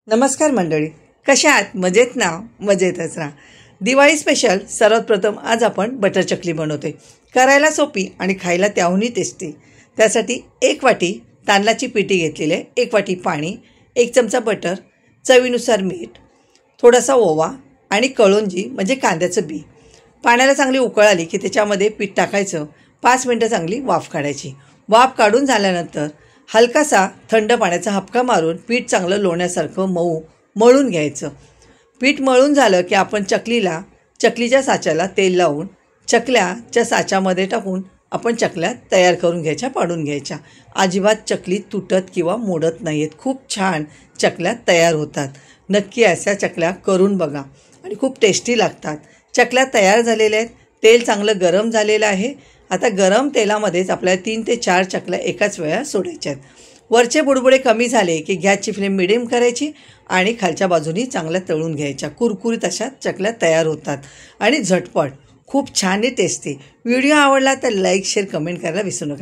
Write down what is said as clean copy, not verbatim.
नमस्कार मंडळी, कशा आहात? मजेत ना? मजेतच राहा. दिवाळी स्पेशल सर्वात प्रथम आज आपण बटर चकली बनवतोय. करायला सोपी आणि खायला त्याहूनही टेस्टी. त्यासाठी 1 वाटी तांदळाची पिठी घेतलेली आहे, 1 वाटी पाणी, 1 चमचा बटर, चवीनुसार मीठ, थोडासा ओवा आणि कळोंजी म्हणजे कांद्याचं बी. पाण्याला चांगली उकळ आली की त्याच्यामध्ये पीठ टाकायचं. 5 मिनटं चांगली वाफ काढायची. वाफ काढून झाल्यानंतर हलकासा थंड पाण्याचा हपका मारून पीठ चांगलं लोण्यासारखं मळून घ्यायचं. पीठ मळून झालं की आपण चकलीच्या साच्याला तेल लावून चकल्याच्या साच्यामध्ये टाकून आपण चकल्या तयार करून घ्यायच्या, पाडून घ्यायच्या. अजिबात चकली तुटत किंवा मोडत नाही आहेत. खूप छान चकल्या तयार होतात. नक्की अशा चकल्या करून बघा आणि खूप टेस्टी लागतात. चकल्या तयार झालेल्या आहेत. तेल चांगलं गरम झालेलं आहे. आता गरम तेलामध्येच आपल्याला 3 ते 4 चकल्या एकाच वेळा सोडायच्या आहेत. वरचे बुडबुडे कमी झाले की गॅसची फ्लेम मिडियम करायची आणि खालच्या बाजूनी चांगल्या तळून घ्यायच्या. कुरकुरीत अशा चकल्या तयार होतात आणि झटपट खूप छान आणि टेस्टी. व्हिडिओ आवडला तर लाईक, शेअर, कमेंट करायला विसरू नका.